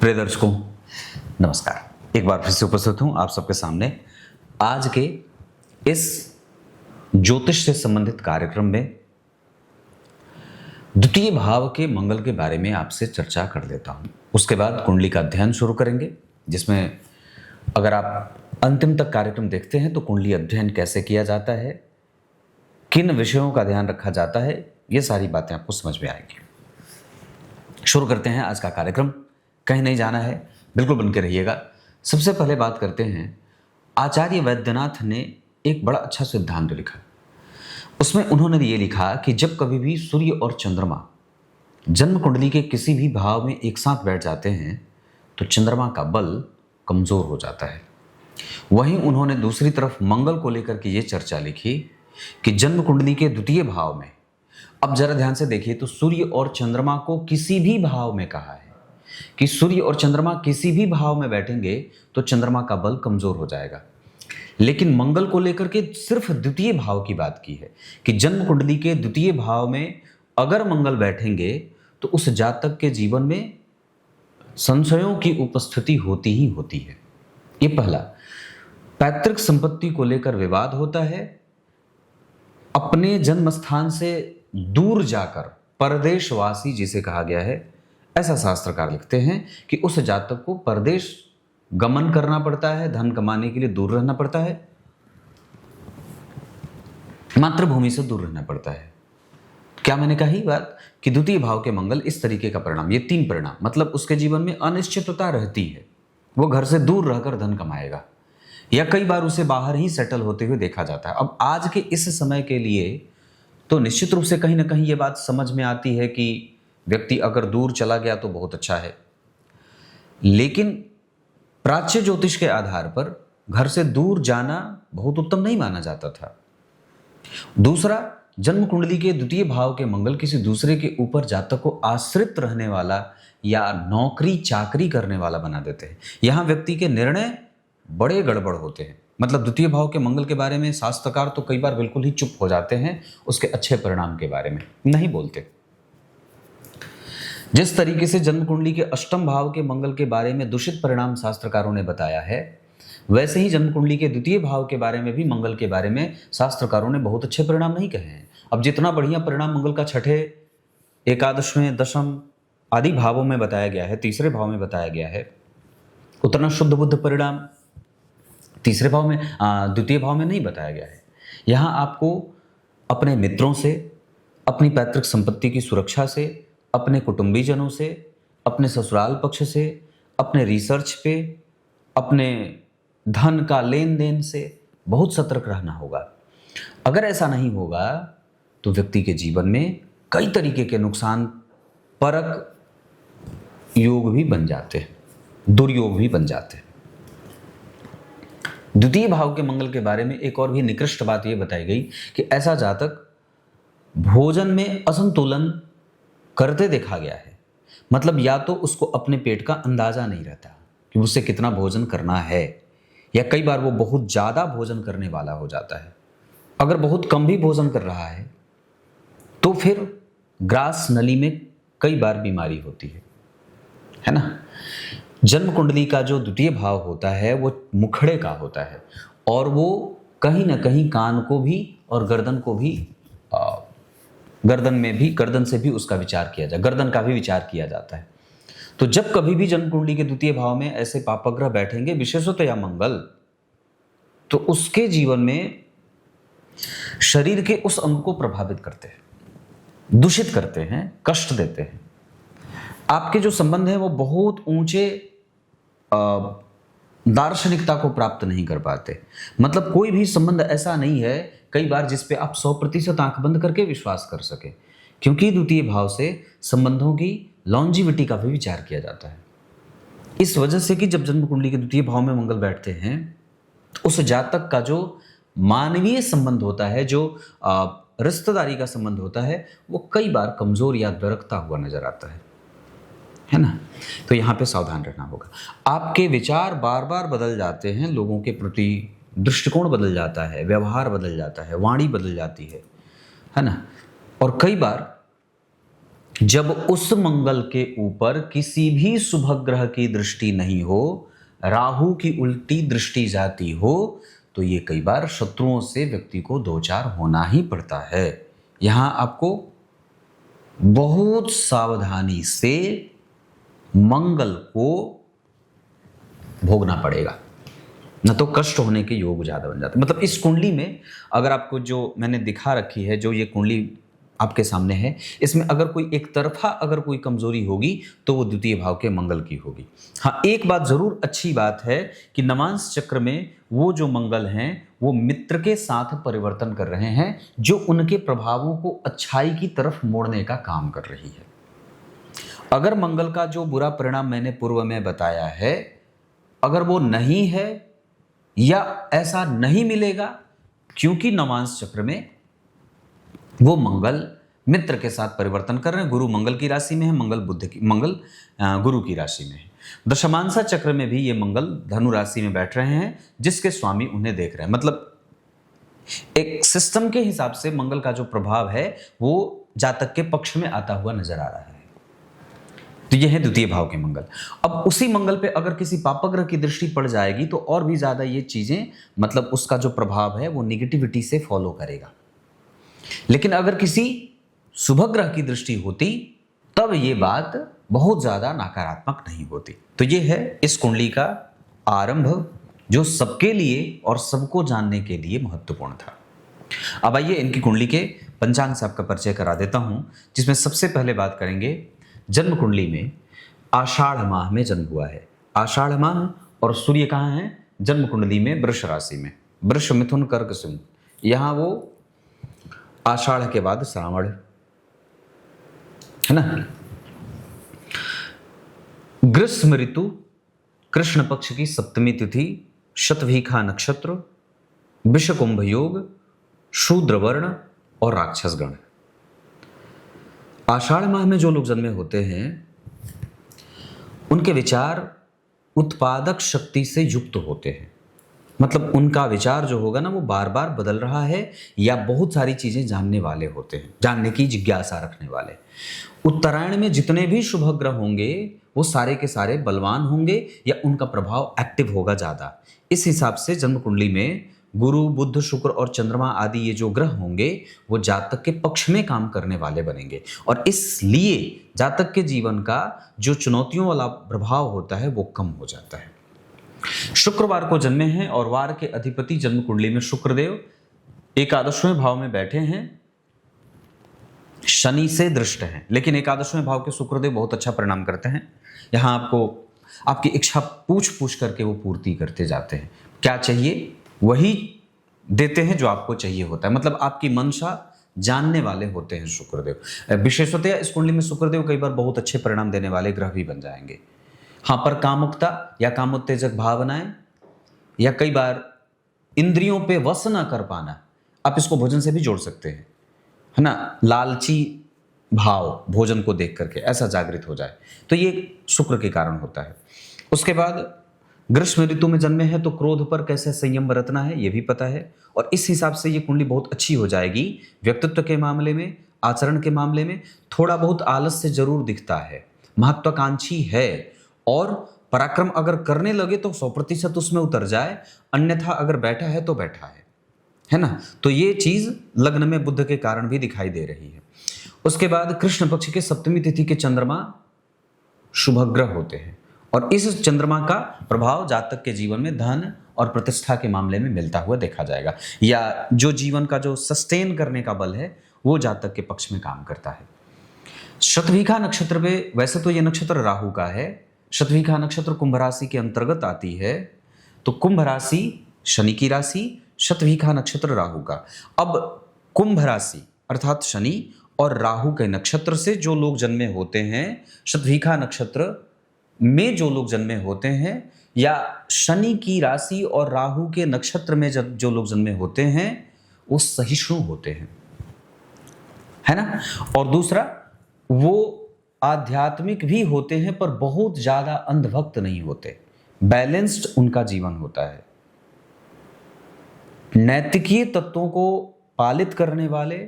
प्रिय दर्शकों, नमस्कार। एक बार फिर से उपस्थित हूं आप सबके सामने आज के इस ज्योतिष से संबंधित कार्यक्रम में द्वितीय भाव के मंगल के बारे में आपसे चर्चा कर लेता हूं। उसके बाद कुंडली का अध्ययन शुरू करेंगे, जिसमें अगर आप अंतिम तक कार्यक्रम देखते हैं तो कुंडली अध्ययन कैसे किया जाता है, किन विषयों का ध्यान रखा जाता है, ये सारी बातें आपको समझ में आएंगी। शुरू करते हैं आज का कार्यक्रम। कहीं नहीं जाना है, बिल्कुल बन के रहिएगा। सबसे पहले बात करते हैं, आचार्य वैद्यनाथ ने एक बड़ा अच्छा सिद्धांत लिखा। उसमें उन्होंने ये लिखा कि जब कभी भी सूर्य और चंद्रमा जन्म कुंडली के किसी भी भाव में एक साथ बैठ जाते हैं तो चंद्रमा का बल कमजोर हो जाता है। वहीं उन्होंने दूसरी तरफ मंगल को लेकर के ये चर्चा लिखी कि जन्म कुंडली के द्वितीय भाव में, अब जरा ध्यान से देखिए, तो सूर्य और चंद्रमा को किसी भी भाव में कहा है कि सूर्य और चंद्रमा किसी भी भाव में बैठेंगे तो चंद्रमा का बल कमजोर हो जाएगा। लेकिन मंगल को लेकर के सिर्फ द्वितीय भाव की बात की है कि जन्म कुंडली के द्वितीय भाव में अगर मंगल बैठेंगे तो उस जातक के जीवन में संशयों की उपस्थिति होती ही होती है। ये पहला। पैतृक संपत्ति को लेकर विवाद होता है। अपने जन्म स्थान से दूर जाकर परदेशवासी जिसे कहा गया है, ऐसा शास्त्रकार लिखते हैं कि उस जातक को परदेश गमन करना पड़ता है, धन कमाने के लिए दूर रहना पड़ता है, मातृभूमि से दूर रहना पड़ता है। क्या मैंने कही बात कि द्वितीय भाव के मंगल इस तरीके का परिणाम, ये तीन परिणाम, मतलब उसके जीवन में अनिश्चितता रहती है। वो घर से दूर रहकर धन कमाएगा या कई बार उसे बाहर ही सेटल होते हुए देखा जाता है। अब आज के इस समय के लिए तो निश्चित रूप से कहीं ना कहीं ये बात समझ में आती है कि व्यक्ति अगर दूर चला गया तो बहुत अच्छा है, लेकिन प्राच्य ज्योतिष के आधार पर घर से दूर जाना बहुत उत्तम नहीं माना जाता था। दूसरा, जन्म कुंडली के द्वितीय भाव के मंगल किसी दूसरे के ऊपर जातक को आश्रित रहने वाला या नौकरी चाकरी करने वाला बना देते हैं। यहां व्यक्ति के निर्णय बड़े गड़बड़ होते हैं। मतलब द्वितीय भाव के मंगल के बारे में शास्त्रकार तो कई बार बिल्कुल ही चुप हो जाते हैं, उसके अच्छे परिणाम के बारे में नहीं बोलते। जिस तरीके से जन्म कुंडली के अष्टम भाव के मंगल के बारे में दूषित परिणाम शास्त्रकारों ने बताया है, वैसे ही जन्म कुंडली के द्वितीय भाव के बारे में भी मंगल के बारे में शास्त्रकारों ने बहुत अच्छे परिणाम नहीं कहे हैं। अब जितना बढ़िया परिणाम मंगल का छठे, एकादशवें, दशम आदि भावों में बताया गया है, तीसरे भाव में बताया गया है, उतना शुद्ध बुद्ध परिणाम तीसरे भाव में, द्वितीय भाव में नहीं बताया गया है। यहाँ आपको अपने मित्रों से, अपनी पैतृक संपत्ति की सुरक्षा से, अपने कुटुंबीजनों से, अपने ससुराल पक्ष से, अपने रिसर्च पे, अपने धन का लेन देन से बहुत सतर्क रहना होगा। अगर ऐसा नहीं होगा तो व्यक्ति के जीवन में कई तरीके के नुकसान परक योग भी बन जाते हैं, दुर्योग भी बन जाते हैं। द्वितीय भाव के मंगल के बारे में एक और भी निकृष्ट बात यह बताई गई कि ऐसा जातक भोजन में असंतुलन करते देखा गया है। मतलब या तो उसको अपने पेट का अंदाजा नहीं रहता कि उसे कितना भोजन करना है, या कई बार वो बहुत ज़्यादा भोजन करने वाला हो जाता है। अगर बहुत कम भी भोजन कर रहा है तो फिर ग्रास नली में कई बार बीमारी होती है ना। जन्म कुंडली का जो द्वितीय भाव होता है वो मुखड़े का होता है, और वो कहीं ना कहीं कान को भी और गर्दन को भी, गर्दन से भी उसका विचार किया जाए, गर्दन का भी विचार किया जाता है। तो जब कभी भी जन्म कुंडली के द्वितीय भाव में ऐसे पापग्रह बैठेंगे, विशेषतः मंगल, तो उसके जीवन में शरीर के उस अंग को प्रभावित करते हैं, दूषित करते हैं, कष्ट देते हैं। आपके जो संबंध है वो बहुत ऊंचे दार्शनिकता को प्राप्त नहीं कर पाते। मतलब कोई भी संबंध ऐसा नहीं है कई बार जिस पे आप 100% आंख बंद करके विश्वास कर सके, क्योंकि द्वितीय भाव से संबंधों की लॉन्जिविटी का भी विचार किया जाता है। इस वजह से कि जब जन्म कुंडली के द्वितीय भाव में मंगल बैठते हैं तो उस जातक का जो मानवीय संबंध होता है, जो रिश्तेदारी का संबंध होता है, वो कई बार कमजोर या दरकता हुआ नजर आता है ना। तो यहाँ पे सावधान रहना होगा। आपके विचार बार बार बदल जाते हैं, लोगों के प्रति दृष्टिकोण बदल जाता है, व्यवहार बदल जाता है, वाणी बदल जाती है ना। और कई बार जब उस मंगल के ऊपर किसी भी शुभ ग्रह की दृष्टि नहीं हो, राहु की उल्टी दृष्टि जाती हो, तो ये कई बार शत्रुओं से व्यक्ति को दो चार होना ही पड़ता है। यहां आपको बहुत सावधानी से मंगल को भोगना पड़ेगा, न तो कष्ट होने के योग ज्यादा बन जाते। मतलब इस कुंडली में अगर आपको जो मैंने दिखा रखी है, जो ये कुंडली आपके सामने है, इसमें अगर कोई एक तरफा अगर कोई कमजोरी होगी तो वो द्वितीय भाव के मंगल की होगी। हाँ, एक बात जरूर अच्छी बात है कि नवांश चक्र में वो जो मंगल हैं वो मित्र के साथ परिवर्तन कर रहे हैं, जो उनके प्रभावों को अच्छाई की तरफ मोड़ने का काम कर रही है। अगर मंगल का जो बुरा परिणाम मैंने पूर्व में बताया है, अगर वो नहीं है या ऐसा नहीं मिलेगा, क्योंकि नवांश चक्र में वो मंगल मित्र के साथ परिवर्तन कर रहे हैं। गुरु मंगल की राशि में है, मंगल गुरु की राशि में है। दशमांसा चक्र में भी ये मंगल धनु राशि में बैठ रहे हैं, जिसके स्वामी उन्हें देख रहे हैं। मतलब एक सिस्टम के हिसाब से मंगल का जो प्रभाव है वो जातक के पक्ष में आता हुआ नजर आ रहा है। तो ये है द्वितीय भाव के मंगल। अब उसी मंगल पे अगर किसी पापग्रह की दृष्टि पड़ जाएगी तो और भी ज्यादा ये चीजें, मतलब उसका जो प्रभाव है वो निगेटिविटी से फॉलो करेगा। लेकिन अगर किसी शुभ ग्रह की दृष्टि होती तब ये बात बहुत ज्यादा नकारात्मक नहीं होती। तो ये है इस कुंडली का आरंभ, जो सबके लिए और सबको जानने के लिए महत्वपूर्ण था। अब आइए इनकी कुंडली के पंचांग से आपका परिचय करा देता हूं, जिसमें सबसे पहले बात करेंगे जन्म कुंडली में आषाढ़ माह में जन्म हुआ है। आषाढ़ माह और सूर्य कहाँ है? जन्म कुंडली में वृष राशि में, वृष मिथुन कर्क सिंह। यहां वो आषाढ़ के बाद श्रावण है ना। ग्रीष्म ऋतु, कृष्ण पक्ष की सप्तमी तिथि, शतभिखा नक्षत्र, विषकुंभ योग, शूद्र वर्ण और राक्षस गण। आषाढ़ माह में जो लोग जन्मे होते हैं उनके विचार उत्पादक शक्ति से युक्त होते हैं। मतलब उनका विचार जो होगा ना वो बार बार बदल रहा है, या बहुत सारी चीजें जानने वाले होते हैं, जानने की जिज्ञासा रखने वाले। उत्तरायण में जितने भी शुभ ग्रह होंगे वो सारे के सारे बलवान होंगे, या उनका प्रभाव एक्टिव होगा ज्यादा। इस हिसाब से जन्म कुंडली में गुरु, बुध, शुक्र और चंद्रमा आदि ये जो ग्रह होंगे वो जातक के पक्ष में काम करने वाले बनेंगे, और इसलिए जातक के जीवन का जो चुनौतियों वाला प्रभाव होता है वो कम हो जाता है। शुक्रवार को जन्मे हैं और वार के अधिपति जन्म कुंडली में शुक्रदेव एकादशवें भाव में बैठे हैं, शनि से दृष्ट हैं। लेकिन एकादशवें भाव के शुक्रदेव बहुत अच्छा परिणाम करते हैं। यहां आपको आपकी इच्छा पूछ पूछ करके वो पूर्ति करते जाते हैं। क्या चाहिए वही देते हैं जो आपको चाहिए होता है। मतलब आपकी मंशा जानने वाले होते हैं शुक्रदेव। विशेषतया इस कुंडली में शुक्रदेव कई बार बहुत अच्छे परिणाम देने वाले ग्रह भी बन जाएंगे। हाँ, पर कामुकता या कामोत्तेजक भावनाएं, या कई बार इंद्रियों पे वश ना कर पाना, आप इसको भोजन से भी जोड़ सकते हैं, है ना। लालची भाव भोजन को देख करके ऐसा जागृत हो जाए, तो ये शुक्र के कारण होता है। उसके बाद ग्रीष्म ऋतु में जन्मे हैं तो क्रोध पर कैसे संयम बरतना है ये भी पता है, और इस हिसाब से ये कुंडली बहुत अच्छी हो जाएगी। व्यक्तित्व के मामले में, आचरण के मामले में थोड़ा बहुत आलस्य जरूर दिखता है, महत्वाकांक्षी है, और पराक्रम अगर करने लगे तो 100% उसमें उतर जाए, अन्यथा अगर बैठा है तो बैठा है ना। तो ये चीज लग्न में बुध के कारण भी दिखाई दे रही है। उसके बाद कृष्ण पक्ष के सप्तमी तिथि के चंद्रमा शुभ ग्रह होते हैं, और इस चंद्रमा का प्रभाव जातक के जीवन में धन और प्रतिष्ठा के मामले में मिलता हुआ देखा जाएगा, या जो जीवन का जो सस्टेन करने का बल है वो जातक के पक्ष में काम करता है। शतभिखा नक्षत्र में, वैसे तो ये नक्षत्र राहु का है, शतभिखा नक्षत्र कुंभ राशि के अंतर्गत आती है, तो कुंभ राशि शनि की राशि, शतभिखा नक्षत्र राहु का। अब कुंभ राशि अर्थात शनि और राहु के नक्षत्र से जो लोग जन्मे होते हैं, शतभिखा नक्षत्र में जो लोग जन्मे होते हैं, या शनि की राशि और राहु के नक्षत्र में जब जो लोग जन्मे होते हैं वो सहिष्णु होते हैं, है ना। और दूसरा वो आध्यात्मिक भी होते हैं पर बहुत ज्यादा अंधभक्त नहीं होते, बैलेंस्ड उनका जीवन होता है। नैतिकीय तत्वों को पालित करने वाले,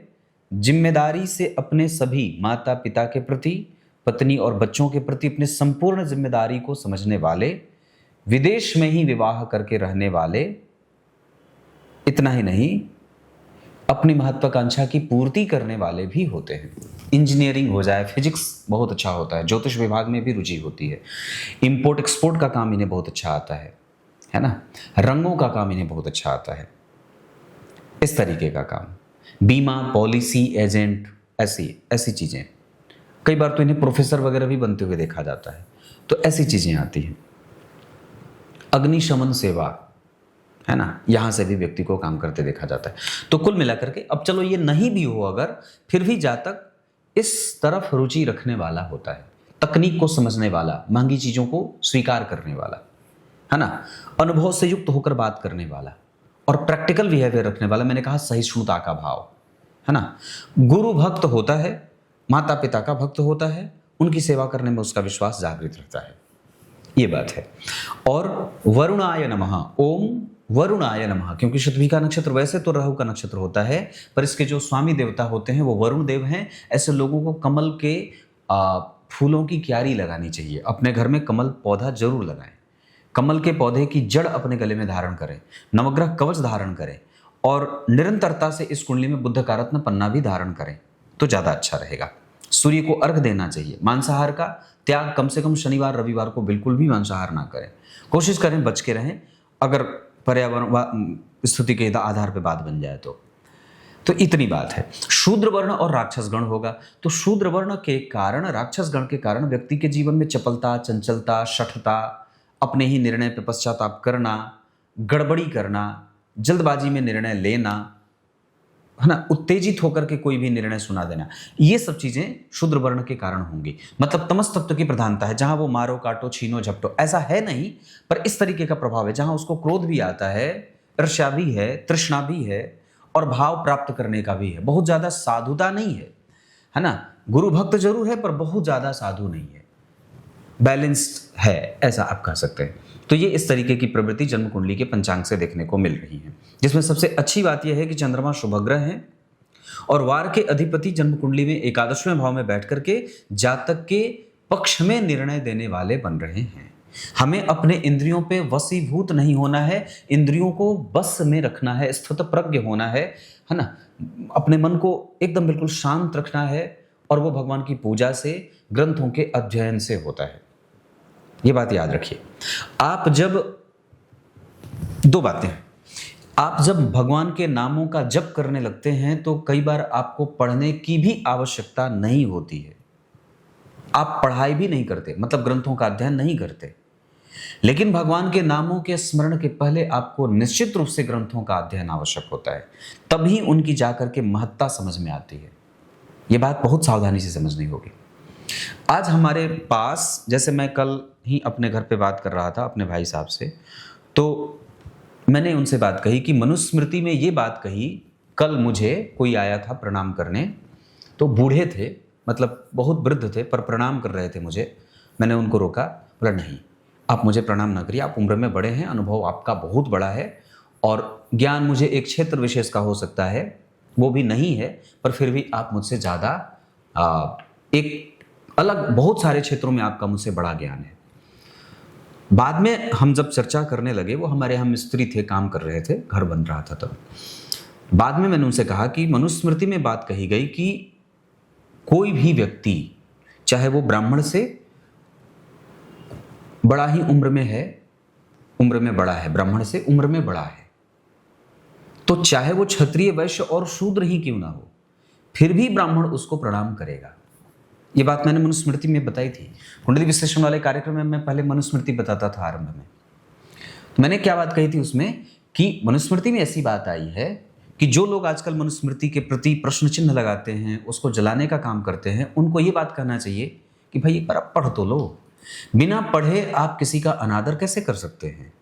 जिम्मेदारी से अपने सभी माता पिता के प्रति, पत्नी और बच्चों के प्रति अपनी संपूर्ण जिम्मेदारी को समझने वाले, विदेश में ही विवाह करके रहने वाले, इतना ही नहीं अपनी महत्वाकांक्षा की पूर्ति करने वाले भी होते हैं। इंजीनियरिंग हो जाए, फिजिक्स बहुत अच्छा होता है, ज्योतिष विभाग में भी रुचि होती है, इंपोर्ट एक्सपोर्ट का काम इन्हें बहुत अच्छा आता है ना, रंगों का काम इन्हें बहुत अच्छा आता है, इस तरीके का काम, बीमा, पॉलिसी, एजेंट, ऐसी ऐसी चीज़ें। कई बार तो इन्हें प्रोफेसर वगैरह भी बनते हुए देखा जाता है, तो ऐसी चीज़ें आती हैं। अग्निशमन सेवा, है ना, यहाँ से भी व्यक्ति को काम करते देखा जाता है। तो कुल मिलाकर के, अब चलो ये नहीं भी हो अगर, फिर भी जातक इस तरफ रुचि रखने वाला होता है, तकनीक को समझने वाला, महंगी चीज़ों को स्वीकार करने वाला, है ना, अनुभव से युक्त होकर बात करने वाला और प्रैक्टिकल बिहेवियर रखने वाला। मैंने कहा सहिष्णुता का भाव, है ना, गुरु भक्त होता है, माता पिता का भक्त होता है, उनकी सेवा करने में उसका विश्वास जागृत रहता है, ये बात है। और वरुणाय नमः, ओम वरुणाय नमः, क्योंकि शतभी का नक्षत्र वैसे तो राहु का नक्षत्र होता है, पर इसके जो स्वामी देवता होते हैं वो वरुण देव हैं। ऐसे लोगों को कमल के फूलों की क्यारी लगानी चाहिए, अपने घर में कमल पौधा जरूर लगाएं, कमल के पौधे की जड़ अपने गले में धारण करें, नवग्रह कवच धारण करें और निरंतरता से इस कुंडली में बुद्ध का रत्न पन्ना भी धारण करें तो ज़्यादा अच्छा रहेगा। सूर्य को अर्घ देना चाहिए, मांसाहार का त्याग कम से कम शनिवार रविवार को बिल्कुल भी मांसाहार ना करें, कोशिश करें बच के रहें, अगर पर्यावरण स्थिति के आधार पर बात बन जाए तो इतनी बात है। शूद्र वर्ण और राक्षस गण होगा, तो शूद्र वर्ण के कारण, राक्षस गण के कारण व्यक्ति के जीवन में चपलता, चंचलता, शठता, अपने ही निर्णय पर पश्चाताप करना, गड़बड़ी करना, जल्दबाजी में निर्णय लेना, है ना, उत्तेजित होकर के कोई भी निर्णय सुना देना, ये सब चीजें शूद्र वर्ण के कारण होंगी। मतलब तमस तत्व की प्रधानता है, जहां वो मारो काटो छीनो झपटो ऐसा है नहीं, पर इस तरीके का प्रभाव है जहां उसको क्रोध भी आता है, ईर्ष्या भी है, तृष्णा भी है और भाव प्राप्त करने का भी है। बहुत ज्यादा साधुता नहीं है ना, गुरु भक्त जरूर है पर बहुत ज्यादा साधु नहीं है, बैलेंस्ड है, ऐसा आप कह सकते हैं। तो ये इस तरीके की प्रवृत्ति जन्म कुंडली के पंचांग से देखने को मिल रही है, जिसमें सबसे अच्छी बात यह है कि चंद्रमा शुभग्रह है और वार के अधिपति जन्म कुंडली में 11वें भाव में बैठ करके जातक के पक्ष में निर्णय देने वाले बन रहे हैं। हमें अपने इंद्रियों पे वशीभूत नहीं होना है, इंद्रियों को बस में रखना है, स्थित प्रज्ञ होना है ना, अपने मन को एकदम बिल्कुल शांत रखना है और वो भगवान की पूजा से, ग्रंथों के अध्ययन से होता है। ये बात याद रखिए। आप जब, दो बातें, आप जब भगवान के नामों का जप करने लगते हैं तो कई बार आपको पढ़ने की भी आवश्यकता नहीं होती है, आप पढ़ाई भी नहीं करते, मतलब ग्रंथों का अध्ययन नहीं करते, लेकिन भगवान के नामों के स्मरण के पहले आपको निश्चित रूप से ग्रंथों का अध्ययन आवश्यक होता है, तभी उनकी जाकर के महत्ता समझ में आती है। ये बात बहुत सावधानी से समझनी होगी। आज हमारे पास, जैसे मैं कल ही अपने घर पे बात कर रहा था अपने भाई साहब से, तो मैंने उनसे बात कही कि मनुस्मृति में ये बात कही, कल मुझे कोई आया था प्रणाम करने, तो बूढ़े थे, मतलब बहुत वृद्ध थे पर प्रणाम कर रहे थे मुझे। मैंने उनको रोका, बोला नहीं आप मुझे प्रणाम ना करिए, आप उम्र में बड़े हैं, अनुभव आपका बहुत बड़ा है और ज्ञान मुझे एक क्षेत्र विशेष का हो सकता है, वो भी नहीं है, पर फिर भी आप मुझसे ज़्यादा एक अलग बहुत सारे क्षेत्रों में आपका मुझसे बड़ा ज्ञान है। बाद में हम जब चर्चा करने लगे, वो हमारे यहाँ मिस्त्री थे, काम कर रहे थे, घर बन रहा था तब। बाद में मैंने उनसे कहा कि मनुस्मृति में बात कही गई कि कोई भी व्यक्ति, चाहे वो ब्राह्मण से बड़ा ही उम्र में है, उम्र में बड़ा है, ब्राह्मण से उम्र में बड़ा है, तो चाहे वो क्षत्रिय, वैश्य और शूद्र ही क्यों ना हो, फिर भी ब्राह्मण उसको प्रणाम करेगा। ये बात मैंने मनुस्मृति में बताई थी। कुंडली विश्लेषण वाले कार्यक्रम में मैं पहले मनुस्मृति बताता था आरंभ में। तो मैंने क्या बात कही थी उसमें कि मनुस्मृति में ऐसी बात आई है कि जो लोग आजकल मनुस्मृति के प्रति प्रश्न चिन्ह लगाते हैं, उसको जलाने का काम करते हैं, उनको ये बात कहना चाहिए कि भाई एक बार आप पढ़ तो लो। बिना पढ़े आप किसी का अनादर कैसे कर सकते हैं?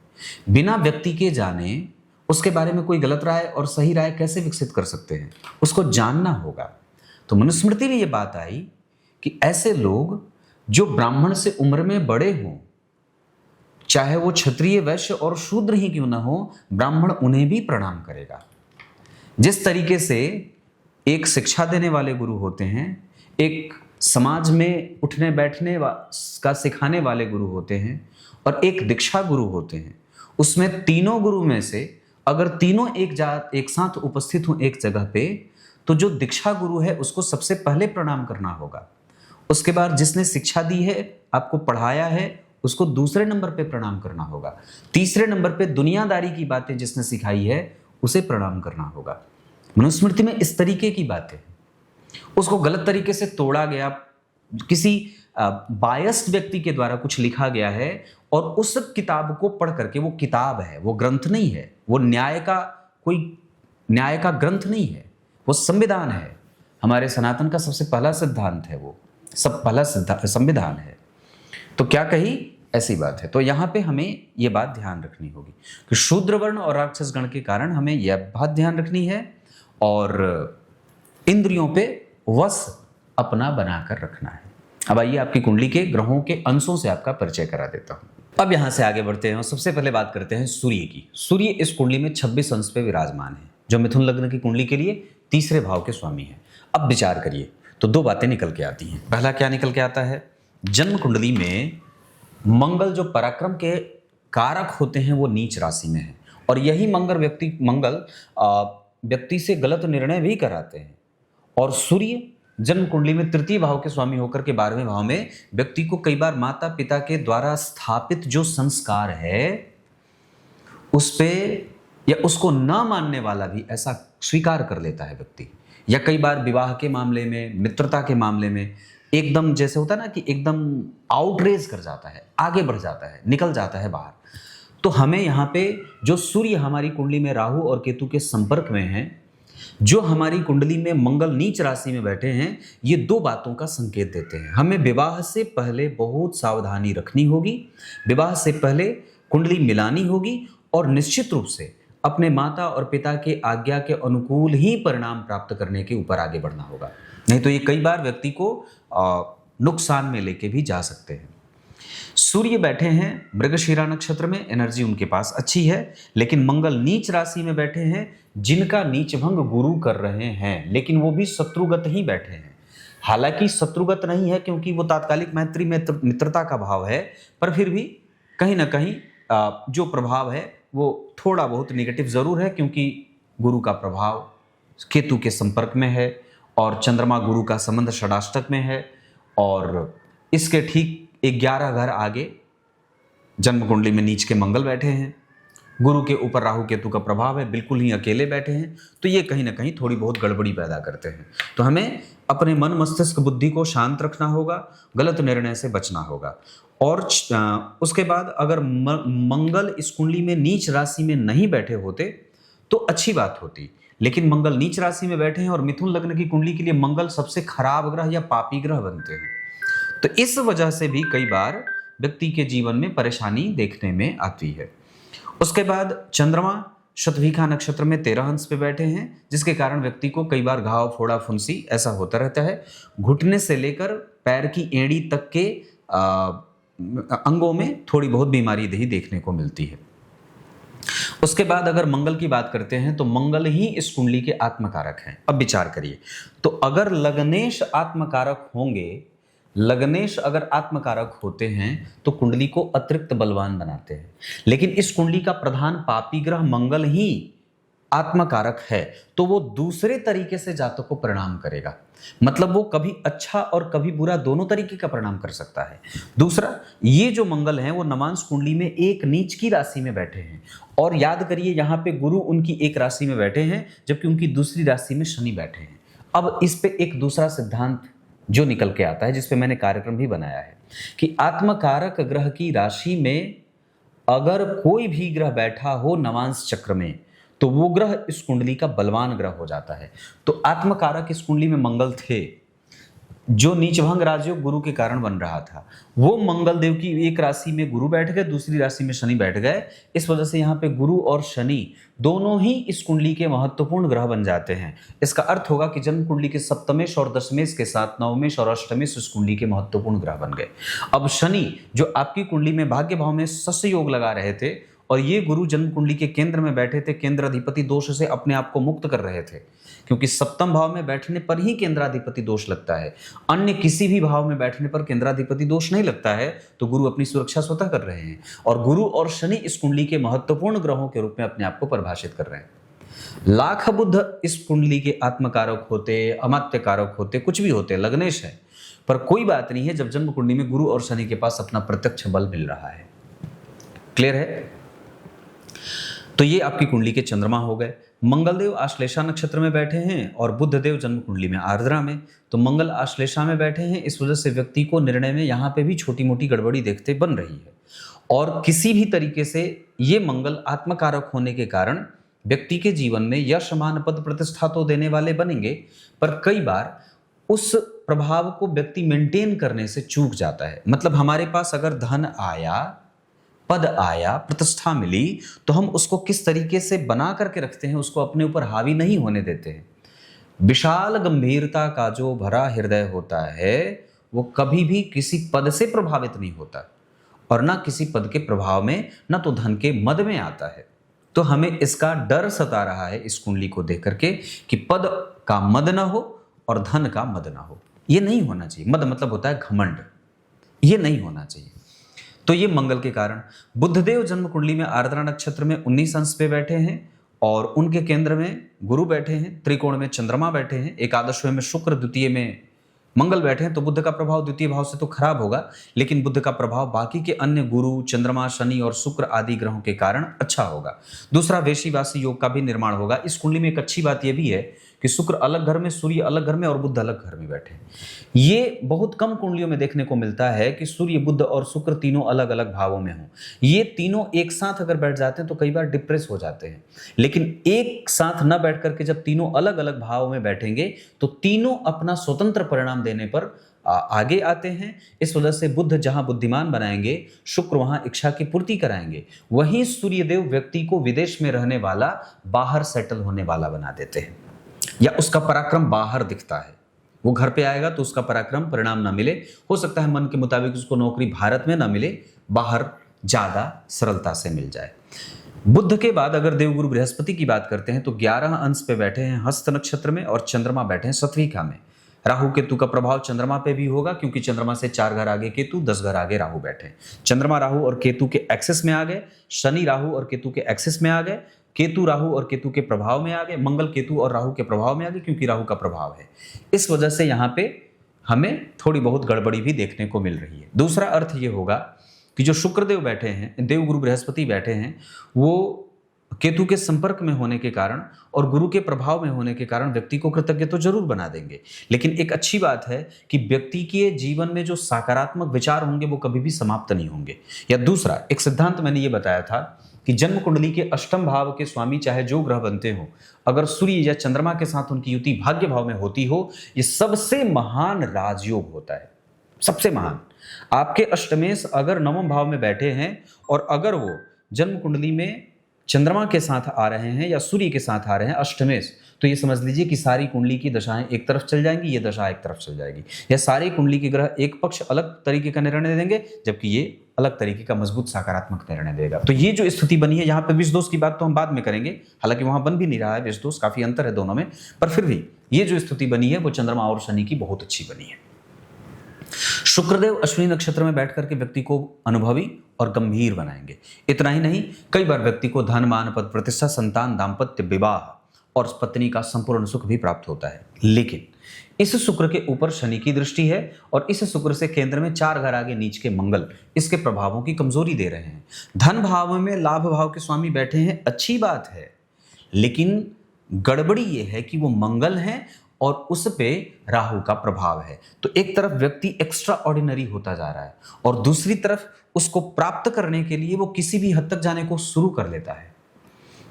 बिना व्यक्ति के जाने उसके बारे में कोई गलत राय और सही राय कैसे विकसित कर सकते हैं? उसको जानना होगा। तो मनुस्मृति में ये बात आई कि ऐसे लोग जो ब्राह्मण से उम्र में बड़े हों, चाहे वो क्षत्रिय, वैश्य और शूद्र ही क्यों ना हो, ब्राह्मण उन्हें भी प्रणाम करेगा। जिस तरीके से एक शिक्षा देने वाले गुरु होते हैं, एक समाज में उठने बैठने का सिखाने वाले गुरु होते हैं, और एक दीक्षा गुरु होते हैं। उसमें तीनों गुरु में से अगर तीनों एक साथ उपस्थित हों एक जगह पे, तो जो दीक्षा गुरु है उसको सबसे पहले प्रणाम करना होगा। उसके बाद जिसने शिक्षा दी है, आपको पढ़ाया है, उसको दूसरे नंबर पे प्रणाम करना होगा। तीसरे नंबर पे दुनियादारी की बातें जिसने सिखाई है उसे प्रणाम करना होगा। मनुस्मृति में इस तरीके की बातें, उसको गलत तरीके से तोड़ा गया, किसी बायस्ड व्यक्ति के द्वारा कुछ लिखा गया है, और उस किताब को पढ़ करके, वो किताब है, वो ग्रंथ नहीं है, वो कोई न्याय का ग्रंथ नहीं है, वो संविधान है। हमारे सनातन का सबसे पहला सिद्धांत है, वो सब पहला संविधान है। तो क्या कही, ऐसी बात है। तो यहाँ पे हमें ये बात ध्यान रखनी होगी कि शूद्र वर्ण और राक्षस गण के कारण हमें यह बात ध्यान रखनी है, और इंद्रियों पे वश अपना बनाकर रखना है। अब आइए आपकी कुंडली के ग्रहों के अंशों से आपका परिचय करा देता हूं। अब यहां से आगे बढ़ते हैं और सबसे पहले बात करते हैं सूर्य की। सूर्य इस कुंडली में 26 अंश पे विराजमान है, जो मिथुन लग्न की कुंडली के लिए तीसरे भाव के स्वामी है। अब विचार करिए तो दो बातें निकल के आती हैं। पहला क्या निकल के आता है, जन्म कुंडली में मंगल जो पराक्रम के कारक होते हैं वो नीच राशि में है, और यही मंगल व्यक्ति से गलत निर्णय भी कराते हैं। और सूर्य जन्म कुंडली में तृतीय भाव के स्वामी होकर के 12वें भाव में व्यक्ति को कई बार माता पिता के द्वारा स्थापित जो संस्कार है उस पे, या उसको न मानने वाला भी ऐसा स्वीकार कर लेता है व्यक्ति, या कई बार विवाह के मामले में, मित्रता के मामले में एकदम जैसे होता है ना कि एकदम आउटरेज कर जाता है, आगे बढ़ जाता है, निकल जाता है बाहर। तो हमें यहाँ पे जो सूर्य हमारी कुंडली में राहु और केतु के संपर्क में है, जो हमारी कुंडली में मंगल नीच राशि में बैठे हैं, ये दो बातों का संकेत देते हैं। हमें विवाह से पहले बहुत सावधानी रखनी होगी, विवाह से पहले कुंडली मिलानी होगी, और निश्चित रूप से अपने माता और पिता के आज्ञा के अनुकूल ही परिणाम प्राप्त करने के ऊपर आगे बढ़ना होगा, नहीं तो ये कई बार व्यक्ति को नुकसान में लेके भी जा सकते हैं। सूर्य बैठे हैं मृगशिरा नक्षत्र में, एनर्जी उनके पास अच्छी है, लेकिन मंगल नीच राशि में बैठे हैं, जिनका नीच भंग गुरु कर रहे हैं, लेकिन वो भी शत्रुगत ही बैठे हैं। हालांकि शत्रुगत नहीं है क्योंकि वो तात्कालिक मैत्री मित्रता का भाव है, पर फिर भी कहीं ना कहीं जो प्रभाव है वो थोड़ा बहुत नेगेटिव जरूर है, क्योंकि गुरु का प्रभाव केतु के संपर्क में है, और चंद्रमा गुरु का संबंध षडाष्टक में है, और इसके ठीक 11 घर आगे जन्म कुंडली में नीच के मंगल बैठे हैं, गुरु के ऊपर राहु केतु का प्रभाव है, बिल्कुल ही अकेले बैठे हैं। तो ये कहीं ना कहीं थोड़ी बहुत गड़बड़ी पैदा करते हैं। तो हमें अपने मन मस्तिष्क बुद्धि को शांत रखना होगा, गलत निर्णय से बचना होगा। और उसके बाद अगर मंगल इस कुंडली में नीच राशि में नहीं बैठे होते तो अच्छी बात होती, लेकिन मंगल नीच राशि में बैठे हैं, और मिथुन लग्न की कुंडली के लिए मंगल सबसे खराब ग्रह या पापी ग्रह बनते हैं। तो इस वजह से भी कई बार व्यक्ति के जीवन में परेशानी देखने में आती है। उसके बाद चंद्रमा शतभिखा नक्षत्र में 13 अंश पे बैठे हैं, जिसके कारण व्यक्ति को कई बार घाव, फोड़ा, फुंसी ऐसा होता रहता है। घुटने से लेकर पैर की एड़ी तक के अंगों में थोड़ी बहुत बीमारी दही देखने को मिलती है। उसके बाद अगर मंगल की बात करते हैं तो मंगल ही इस कुंडली के आत्मकारक हैं। अब विचार करिए, तो अगर लग्नेश आत्मकारक होंगे, लग्नेश अगर आत्मकारक होते हैं तो कुंडली को अतिरिक्त बलवान बनाते हैं, लेकिन इस कुंडली का प्रधान पापी ग्रह मंगल ही आत्मकारक है, तो वो दूसरे तरीके से जातक को परिणाम करेगा। मतलब वो कभी अच्छा और कभी बुरा दोनों तरीके का परिणाम कर सकता है। दूसरा, ये जो मंगल है वो नवांश कुंडली में एक नीच की राशि में बैठे हैं, और याद करिए यहाँ पे गुरु उनकी एक राशि में बैठे हैं, जबकि उनकी दूसरी राशि में शनि बैठे हैं। अब इस पे एक दूसरा सिद्धांत जो निकल के आता है, जिसपे मैंने कार्यक्रम भी बनाया है, कि आत्मकारक ग्रह की राशि में अगर कोई भी ग्रह बैठा हो नवांश चक्र में, तो वो ग्रह इस कुंडली का बलवान ग्रह हो जाता है। तो आत्मकारक इस कुंडली में मंगल थे, जो नीचभंग राजयोग गुरु के कारण बन रहा था, वो मंगल देव की एक राशि में गुरु बैठ गए, दूसरी राशि में शनि बैठ गए। इस वजह से यहाँ पे गुरु और शनि दोनों ही इस कुंडली के महत्वपूर्ण ग्रह बन जाते हैं। इसका अर्थ होगा कि जन्म कुंडली के सप्तमेश और दशमेश के साथ नवमेश और अष्टमेश इस कुंडली के महत्वपूर्ण ग्रह बन गए। अब शनि जो आपकी कुंडली में भाग्य भाव में शस्य योग लगा रहे थे, और ये गुरु जन्म कुंडली के केंद्र में बैठे थे, केंद्राधिपति दोष से अपने आप को मुक्त कर रहे थे, क्योंकि सप्तम भाव में बैठने पर ही केंद्राधिपति दोष लगता है। अन्य किसी भी भाव में बैठने पर केंद्राधिपति दोष नहीं लगता है। तो गुरु अपनी सुरक्षा स्वतः कर रहे हैं और गुरु और शनि इस कुंडली के महत्वपूर्ण ग्रहों के रूप में अपने आप को परिभाषित कर रहे हैं। लाख बुध इस कुंडली के आत्मकारक होते, अमात्य कारक होते, कुछ भी होते, लग्नेश है, पर कोई बात नहीं है जब जन्म कुंडली में गुरु और शनि के पास अपना प्रत्यक्ष बल मिल रहा है। क्लियर है? तो ये आपकी कुंडली के चंद्रमा हो गए। मंगलदेव आश्लेषा नक्षत्र में बैठे हैं और बुध देव जन्म कुंडली में आर्द्रा में। तो मंगल आश्लेषा में बैठे हैं, इस वजह से व्यक्ति को निर्णय में यहां पे भी छोटी मोटी गड़बड़ी देखते बन रही है। और किसी भी तरीके से ये मंगल आत्मकारक होने के कारण व्यक्ति के जीवन में यश मान पद प्रतिष्ठा तो देने वाले बनेंगे, पर कई बार उस प्रभाव को व्यक्ति मेंटेन करने से चूक जाता है। मतलब हमारे पास अगर धन आया, पद आया, प्रतिष्ठा मिली, तो हम उसको किस तरीके से बना करके रखते हैं, उसको अपने ऊपर हावी नहीं होने देते हैं। विशाल गंभीरता का जो भरा हृदय होता है वो कभी भी किसी पद से प्रभावित नहीं होता और ना किसी पद के प्रभाव में, ना तो धन के मद में आता है। तो हमें इसका डर सता रहा है इस कुंडली को देख करके कि पद का मद ना हो और धन का मद ना हो। ये नहीं होना चाहिए। मद मतलब होता है घमंड, ये नहीं होना चाहिए। तो ये मंगल के कारण बुधदेव जन्म कुंडली में आर्द्रा नक्षत्र में 19 अंश पे बैठे हैं और उनके केंद्र में गुरु बैठे हैं, त्रिकोण में चंद्रमा बैठे हैं, एकादश में शुक्र, द्वितीय में मंगल बैठे हैं। तो बुध का प्रभाव द्वितीय भाव से तो खराब होगा, लेकिन बुध का प्रभाव बाकी के अन्य गुरु, चंद्रमा, शनि और शुक्र आदि ग्रहों के कारण अच्छा होगा। दूसरा, वेशीवासी योग का भी निर्माण होगा। इस कुंडली में एक अच्छी बात यह भी है कि शुक्र अलग घर में, सूर्य अलग घर में और बुध अलग घर में बैठे। ये बहुत कम कुंडलियों में देखने को मिलता है कि सूर्य, बुध और शुक्र तीनों अलग अलग भावों में हों। ये तीनों एक साथ अगर बैठ जाते हैं तो कई बार डिप्रेस हो जाते हैं, लेकिन एक साथ न बैठ करके जब तीनों अलग अलग भावों में बैठेंगे तो तीनों अपना स्वतंत्र परिणाम देने पर आगे आते हैं। इस वजह से बुध जहां बुद्धिमान बनाएंगे, शुक्र वहां इच्छा की पूर्ति कराएंगे, वहीं सूर्यदेव व्यक्ति को विदेश में रहने वाला, बाहर सेटल होने वाला बना देते हैं, या उसका पराक्रम बाहर दिखता है। वो घर पे आएगा तो उसका पराक्रम परिणाम ना मिले, हो सकता है मन के मुताबिक उसको नौकरी भारत में ना मिले, बाहर ज्यादा सरलता से मिल जाए। बुध के बाद अगर देवगुरु बृहस्पति की बात करते हैं तो 11 अंश पे बैठे हैं हस्त नक्षत्र में और चंद्रमा बैठे हैं सत्विका में। राहु केतु का प्रभाव चंद्रमा पे भी होगा, क्योंकि चंद्रमा से 4 घर आगे केतु, 10 घर आगे राहु बैठे। चंद्रमा राहु और केतु के एक्सेस में आ गए, शनि राहु और केतु के एक्सेस में आ गए, केतु राहु और केतु के प्रभाव में आ गए, मंगल केतु और राहु के प्रभाव में आ गए, क्योंकि राहु का प्रभाव है। इस वजह से यहाँ पे हमें थोड़ी बहुत गड़बड़ी भी देखने को मिल रही है। दूसरा अर्थ ये होगा कि जो शुक्रदेव बैठे हैं, देवगुरु बृहस्पति बैठे हैं, वो केतु के संपर्क में होने के कारण और गुरु के प्रभाव में होने के कारण व्यक्ति को कृतज्ञ तो जरूर बना देंगे, लेकिन एक अच्छी बात है कि व्यक्ति के जीवन में जो सकारात्मक विचार होंगे वो कभी भी समाप्त नहीं होंगे। या दूसरा एक सिद्धांत मैंने ये बताया था कि जन्म कुंडली के अष्टम भाव के स्वामी चाहे जो ग्रह बनते हो, अगर सूर्य या चंद्रमा के साथ उनकी युति भाग्य भाव में होती हो, ये सबसे महान राजयोग होता है, सबसे महान। आपके अष्टमेश अगर नवम भाव में बैठे हैं और अगर वो जन्म कुंडली में चंद्रमा के साथ आ रहे हैं या सूर्य के साथ आ रहे हैं अष्टमेश, तो ये समझ लीजिए कि सारी कुंडली की दशाएं एक तरफ चल जाएंगी, ये दशा एक तरफ चल जाएगी, या सारी कुंडली के ग्रह एक पक्ष अलग तरीके का निर्णय देंगे जबकि ये अलग तरीके का मजबूत सकारात्मक निर्णय देगा। तो ये जो स्थिति बनी है, यहाँ पे विष दोष की बात तो हम बाद में करेंगे, हालांकि वहां बन भी नहीं रहा है विष दोष, काफी अंतर है दोनों में, पर फिर भी ये जो स्थिति बनी है वो चंद्रमा और शनि की बहुत अच्छी बनी है। शुक्रदेव अश्विनी नक्षत्र में बैठ करके व्यक्ति को अनुभवी और गंभीर बनाएंगे। इतना ही नहीं, कई बार व्यक्ति को धन, मान, पद, प्रतिष्ठा, संतान, दाम्पत्य, विवाह और पत्नी का संपूर्ण सुख भी प्राप्त होता है। लेकिन इस शुक्र के ऊपर शनि की दृष्टि है और इस शुक्र से केंद्र में 4 घर आगे नीच के मंगल इसके प्रभावों की कमजोरी दे रहे हैं। धन भाव में लाभ भाव के स्वामी बैठे हैं, अच्छी बात है, लेकिन गड़बड़ी यह है कि वो मंगल है और उस पे राहु का प्रभाव है। तो एक तरफ व्यक्ति एक्स्ट्रा ऑर्डिनरी होता जा रहा है और दूसरी तरफ उसको प्राप्त करने के लिए वो किसी भी हद तक जाने को शुरू कर लेता है।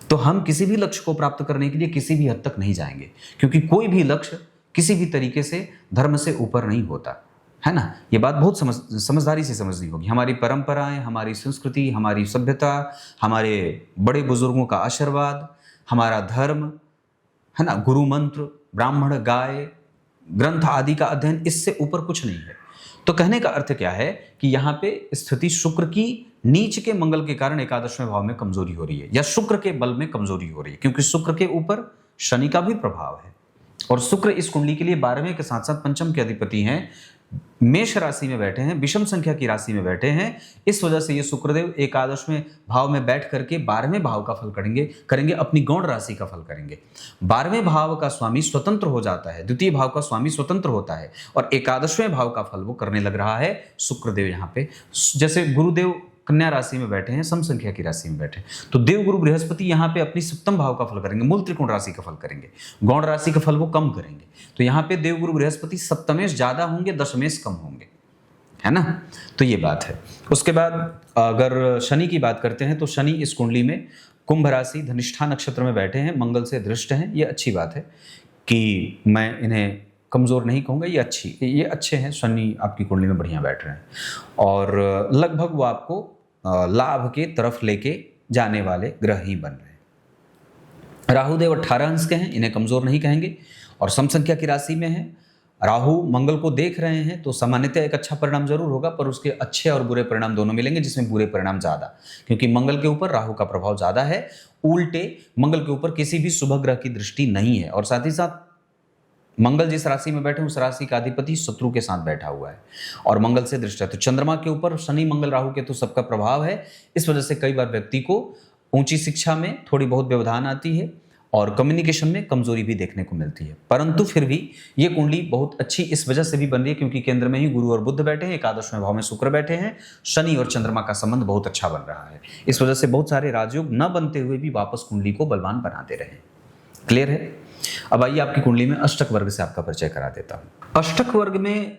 तो हम किसी भी लक्ष्य को प्राप्त करने के लिए किसी भी हद तक नहीं जाएंगे, क्योंकि कोई भी लक्ष्य किसी भी तरीके से धर्म से ऊपर नहीं होता है ना। ये बात बहुत समझदारी से समझनी होगी। हमारी परंपराएं, हमारी संस्कृति, हमारी सभ्यता, हमारे बड़े बुजुर्गों का आशीर्वाद, हमारा धर्म है ना, गुरु मंत्र, ब्राह्मण, गाय, ग्रंथ आदि का अध्ययन, इससे ऊपर कुछ नहीं है। तो कहने का अर्थ क्या है कि यहाँ पे स्थिति शुक्र की नीच के मंगल के कारण एकादशवें भाव में कमजोरी हो रही है या शुक्र के बल में कमजोरी हो रही है, क्योंकि शुक्र के ऊपर शनि का भी प्रभाव है और शुक्र इस कुंडली के लिए 12वें के साथ साथ पंचम के अधिपति हैं, मेष राशि में बैठे हैं, विषम संख्या की राशि में बैठे हैं। इस वजह से ये शुक्रदेव एकादशवें भाव में बैठ करके 12वें भाव का फल करेंगे अपनी गौण राशि का फल करेंगे। 12वें भाव का स्वामी स्वतंत्र हो जाता है, द्वितीय भाव का स्वामी स्वतंत्र होता है और एकादशवें भाव का फल वो करने लग रहा है शुक्रदेव। यहाँ पे जैसे गुरुदेव कन्या राशि में बैठे हैं, सम संख्या की राशि में बैठे हैं, तो देव गुरु बृहस्पति यहाँ पे अपनी सप्तम भाव का फल करेंगे, मूल त्रिकोण राशि का फल करेंगे, गौण राशि का फल वो कम करेंगे। तो यहाँ पे देव गुरु बृहस्पति सप्तमेश ज्यादा होंगे, दशमेश कम होंगे, है ना। तो ये बात है। उसके बाद अगर शनि की बात करते हैं तो शनि इस कुंडली में कुंभ राशि धनिष्ठा नक्षत्र में बैठे हैं, मंगल से दृष्ट हैं। ये अच्छी बात है कि मैं इन्हें कमजोर नहीं कहूँगा, ये अच्छे हैं। शनि आपकी कुंडली में बढ़िया बैठ रहे हैं और लगभग वो आपको लाभ के तरफ लेके जाने वाले ग्रह ही बन रहे हैं। राहुदेव 18 अंश के हैं, इन्हें कमजोर नहीं कहेंगे और सम संख्या की राशि में है। राहु मंगल को देख रहे हैं तो सामान्यतः एक अच्छा परिणाम जरूर होगा, पर उसके अच्छे और बुरे परिणाम दोनों मिलेंगे, जिसमें बुरे परिणाम ज्यादा, क्योंकि मंगल के ऊपर राहु का प्रभाव ज्यादा है। उल्टे मंगल के ऊपर किसी भी शुभ ग्रह की दृष्टि नहीं है और साथ ही साथ मंगल जिस राशि में बैठे उस राशि का अधिपति शत्रु के साथ बैठा हुआ है और मंगल से दृष्टि है। तो चंद्रमा के ऊपर शनि मंगल राहु के तो सबका प्रभाव है। इस वजह से कई बार व्यक्ति को ऊंची शिक्षा में थोड़ी बहुत व्यवधान आती है और कम्युनिकेशन में कमजोरी भी देखने को मिलती है, परंतु फिर भी ये कुंडली बहुत अच्छी इस वजह से भी बन रही है क्योंकि केंद्र में ही गुरु और बुध बैठे हैं, एकादशवें भाव में शुक्र बैठे हैं, शनि और चंद्रमा का संबंध बहुत अच्छा बन रहा है। इस वजह से बहुत सारे राजयोग न बनते हुए भी वापस कुंडली को बलवान बनाते रहे। क्लियर है। अब आइए आपकी कुंडली में अष्टक वर्ग से आपका परिचय करा देता हूं। अष्टक वर्ग में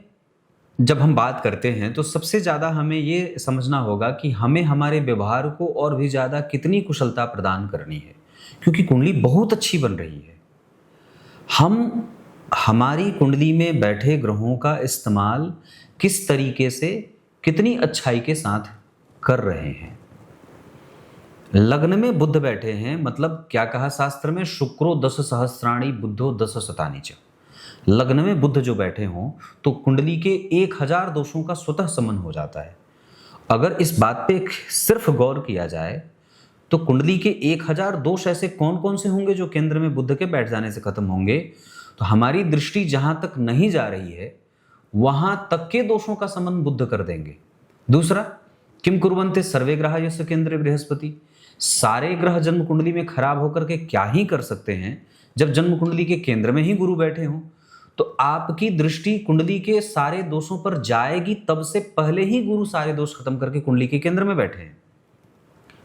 जब हम बात करते हैं तो सबसे ज्यादा हमें ये समझना होगा कि हमें हमारे व्यवहार को और भी ज्यादा कितनी कुशलता प्रदान करनी है, क्योंकि कुंडली बहुत अच्छी बन रही है। हम हमारी कुंडली में बैठे ग्रहों का इस्तेमाल किस तरीके से कितनी अच्छाई के साथ कर रहे हैं। लग्न में बुध बैठे हैं, मतलब क्या कहा शास्त्र में, शुक्रो 10 सहस्राणी बुद्धो 10 शतानी च। लग्न में बुध जो बैठे हों तो कुंडली के 1000 दोषों का स्वतः शमन हो जाता है। अगर इस बात पे सिर्फ गौर किया जाए तो कुंडली के 1000 दोष ऐसे कौन कौन से होंगे जो केंद्र में बुध के बैठ जाने से खत्म होंगे। तो हमारी दृष्टि जहां तक नहीं जा रही है वहां तक के दोषों का शमन बुध कर देंगे। दूसरा, किम कुर्वन्ते सर्वे ग्रहा यस्य केंद्रे बृहस्पति। सारे ग्रह जन्म कुंडली में खराब होकर के क्या ही कर सकते हैं जब जन्म कुंडली के केंद्र में ही गुरु बैठे हों। तो आपकी दृष्टि कुंडली के सारे दोषों पर जाएगी तब से पहले ही गुरु सारे दोष खत्म करके कुंडली के केंद्र में बैठे हैं।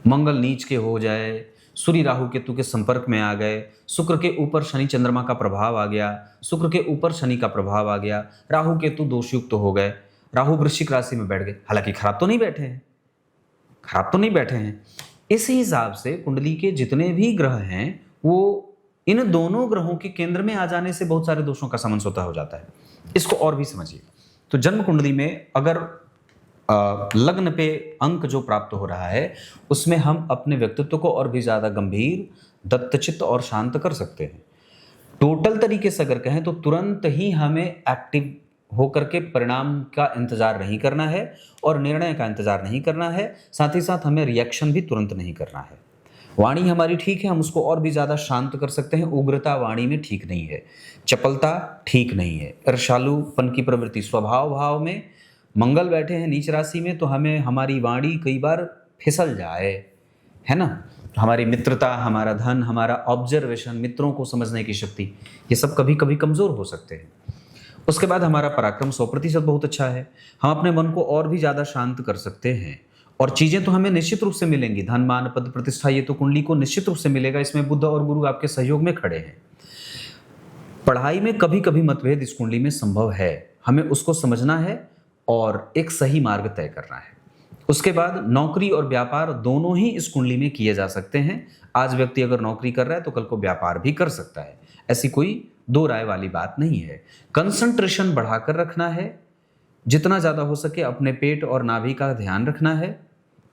मंगल नीच के हो जाए, सूर्य राहु केतु के संपर्क में आ गए, शुक्र के ऊपर शनि चंद्रमा का प्रभाव आ गया, शुक्र के ऊपर शनि का प्रभाव आ गया, राहु केतु दोषयुक्त हो गए, राहु वृश्चिक राशि में बैठ गए। हालांकि खराब तो नहीं बैठे हैं। इसी हिसाब से कुंडली के जितने भी ग्रह हैं वो इन दोनों ग्रहों के केंद्र में आ जाने से बहुत सारे दोषों का शमन स्वतः हो जाता है। इसको और भी समझिए। तो जन्म कुंडली में अगर लग्न पे अंक जो प्राप्त हो रहा है उसमें हम अपने व्यक्तित्व को और भी ज्यादा गंभीर, दत्तचित्त और शांत कर सकते हैं। टोटल तरीके से अगर कहें तो तुरंत ही हमें एक्टिव होकर के परिणाम का इंतजार नहीं करना है और निर्णय का इंतजार नहीं करना है। साथ ही साथ हमें रिएक्शन भी तुरंत नहीं करना है। वाणी हमारी ठीक है, हम उसको और भी ज्यादा शांत कर सकते हैं। उग्रता वाणी में ठीक नहीं है, चपलता ठीक नहीं है, ईर्ष्यालुपन की प्रवृत्ति, स्वभाव भाव में मंगल बैठे हैं नीच राशि में तो हमें हमारी वाणी कई बार फिसल जाए, है ना। हमारी मित्रता, हमारा धन, हमारा ऑब्जर्वेशन, मित्रों को समझने की शक्ति, ये सब कभी कभी कमजोर हो सकते हैं। उसके बाद हमारा पराक्रम 100% बहुत अच्छा है। हम अपने मन को और भी ज्यादा शांत कर सकते हैं और चीजें तो हमें निश्चित रूप से मिलेंगी। धन, मान, पद, प्रतिष्ठा, ये तो कुंडली को निश्चित रूप से मिलेगा। इसमें बुध और गुरु आपके सहयोग में खड़े हैं। पढ़ाई में कभी कभी मतभेद इस कुंडली में संभव है, हमें उसको समझना है और एक सही मार्ग तय करना है। उसके बाद नौकरी और व्यापार दोनों ही इस कुंडली में किए जा सकते हैं। आज व्यक्ति अगर नौकरी कर रहा है तो कल को व्यापार भी कर सकता है, ऐसी कोई दो राय वाली बात नहीं है। कंसंट्रेशन बढ़ाकर रखना है, जितना ज्यादा हो सके अपने पेट और नाभि का ध्यान रखना है।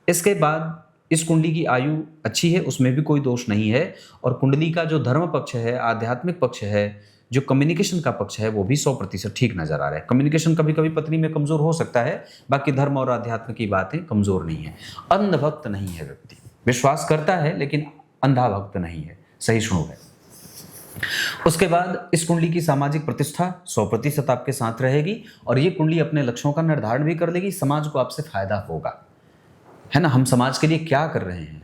इसके बाद इस कुंडली की आयु अच्छी है, उसमें भी कोई दोष नहीं है। और कुंडली का जो धर्म पक्ष है, आध्यात्मिक पक्ष है, जो कम्युनिकेशन का पक्ष है वो भी 100% ठीक नजर आ रहा है। कम्युनिकेशन कभी कभी पत्नी में कमजोर हो सकता है, बाकी धर्म और अध्यात्म की बातें कमजोर नहीं है। अंधभक्त नहीं है व्यक्ति, विश्वास करता है लेकिन अंधा भक्त नहीं है, सहिष्णु है। उसके बाद इस कुंडली की सामाजिक प्रतिष्ठा 100% आपके साथ रहेगी और ये कुंडली अपने लक्ष्यों का निर्धारण भी कर देगी। समाज को आपसे फायदा होगा, है ना। हम समाज के लिए क्या कर रहे हैं,